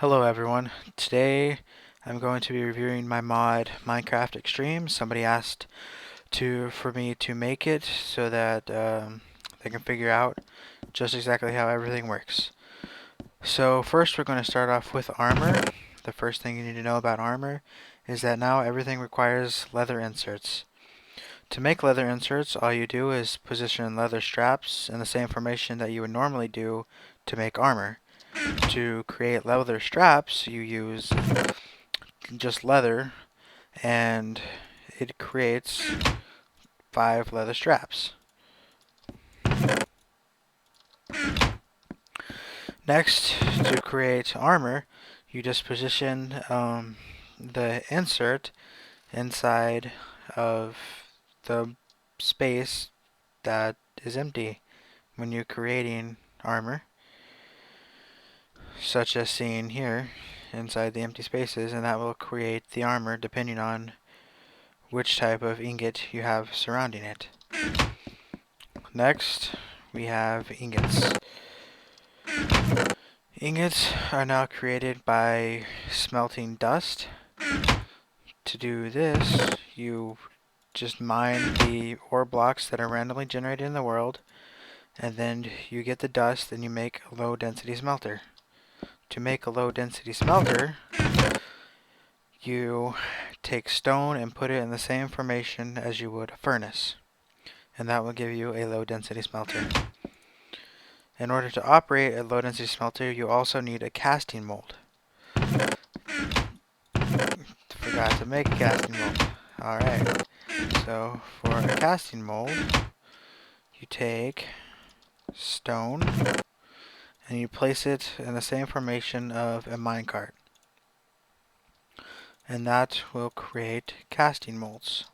Hello everyone. Today I'm going to be reviewing my mod Minecraft Extreme. Somebody asked for me to make it so that they can figure out just exactly how everything works. So first we're going to start off with armor. The first thing you need to know about armor is that now everything requires leather inserts. To make leather inserts, all you do is position leather straps in the same formation that you would normally do to make armor. To create leather straps, you use just leather, and it creates 5 leather straps. Next, to create armor, you just position the insert inside of the space that is empty when you're creating armor, such as seen here inside the empty spaces, and that will create the armor depending on which type of ingot you have surrounding it. Next, we have ingots. Ingots are now created by smelting dust. To do this, you just mine the ore blocks that are randomly generated in the world, and then you get the dust and you make a low density smelter. To make a low density smelter, you take stone and put it in the same formation as you would a furnace, and that will give you a low density smelter. In order to operate a low density smelter, you also need a casting mold. Forgot to make a casting mold. Alright, so for a casting mold, you take stone and you place it in the same formation of a minecart, and that will create casting molds.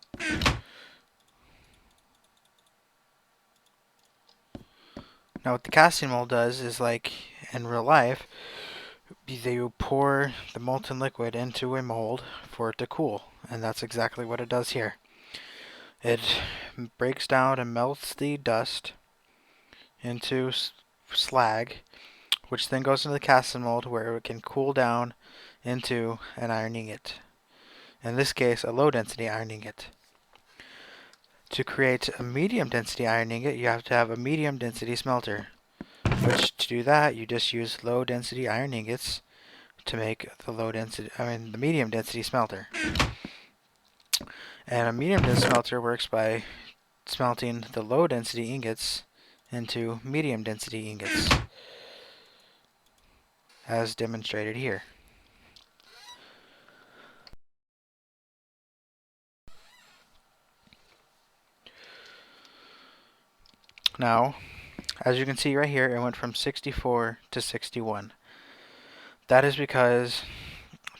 Now what the casting mold does is, like in real life, you pour the molten liquid into a mold for it to cool, and that's exactly what it does here. It breaks down and melts the dust into slag, which then goes into the casting mold where it can cool down into an iron ingot. In this case, a low density iron ingot. To create a medium density iron ingot, you have to have a medium density smelter, which to do that, you just use low density iron ingots to make the medium density smelter. And a medium density smelter works by smelting the low density ingots into medium density ingots, as demonstrated here. Now, as you can see right here, it went from 64 to 61. That is because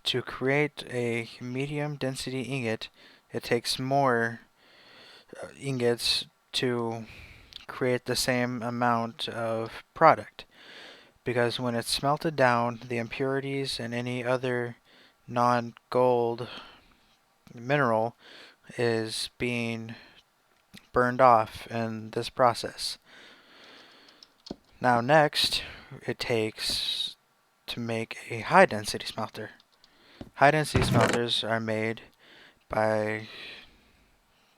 to create a medium density ingot, it takes more ingots to create the same amount of product. Because when it's smelted down, the impurities and any other non-gold mineral is being burned off in this process. Now next, it takes to make a high density smelter. High density smelters are made by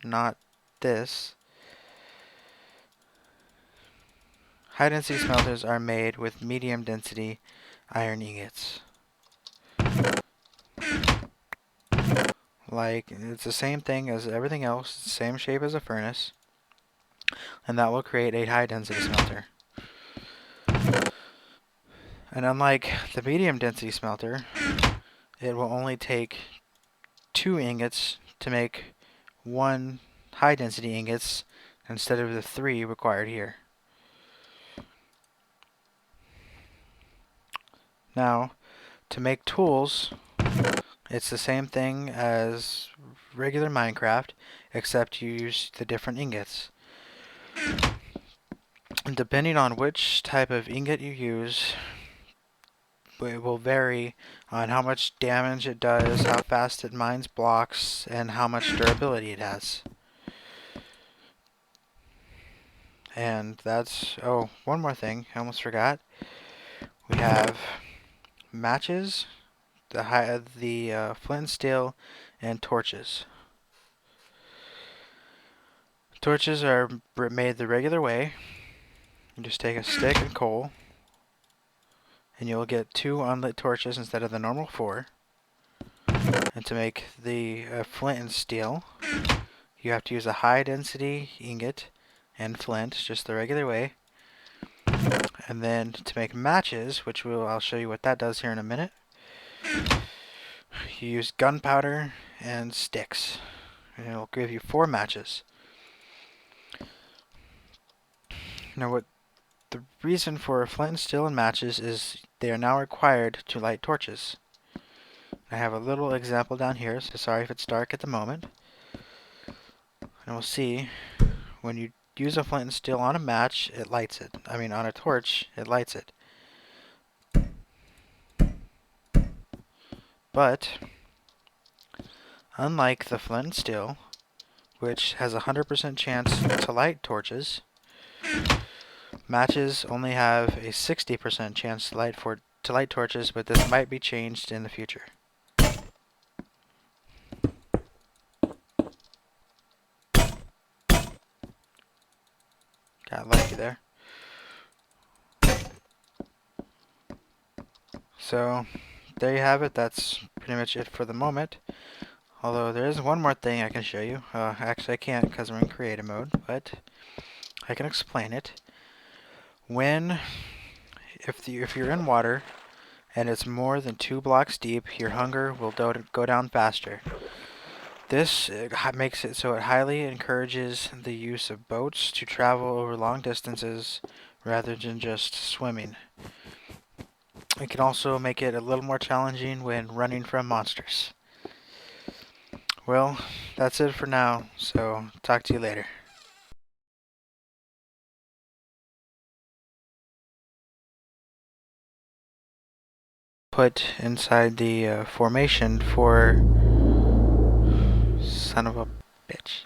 not this. High density smelters are made with medium density iron ingots. Like, it's the same thing as everything else, same shape as a furnace, and that will create a high density smelter. And unlike the medium density smelter, it will only take 2 ingots to make 1 high density ingots instead of the 3 required here. Now, to make tools, it's the same thing as regular Minecraft, except you use the different ingots. And depending on which type of ingot you use, it will vary on how much damage it does, how fast it mines blocks, and how much durability it has. And that's, oh, one more thing, I almost forgot. We have matches, the flint and steel, and torches. Torches are made the regular way. You just take a stick and coal, and you'll get 2 unlit torches instead of the normal 4. And to make the flint and steel, you have to use a high density ingot and flint, just the regular way. And then to make matches, which I'll show you what that does here in a minute, you use gunpowder and sticks, and it'll give you 4 matches. Now, the reason for flint and steel and matches is they are now required to light torches. I have a little example down here, so sorry if it's dark at the moment. And we'll see, when you use a flint and steel on a match, it lights it. I mean, on a torch, it lights it. But, unlike the flint and steel, which has a 100% chance to light torches, matches only have a 60% chance to light torches, but this might be changed in the future. Got lucky there. So, there you have it. That's pretty much it for the moment. Although there is one more thing I can show you. Actually, I can't because we're in creative mode, but I can explain it. If you're in water and it's more than 2 blocks deep, your hunger will go down faster. This makes it so it highly encourages the use of boats to travel over long distances rather than just swimming. It can also make it a little more challenging when running from monsters. Well, that's it for now, so talk to you later. Put inside the formation for son of a bitch.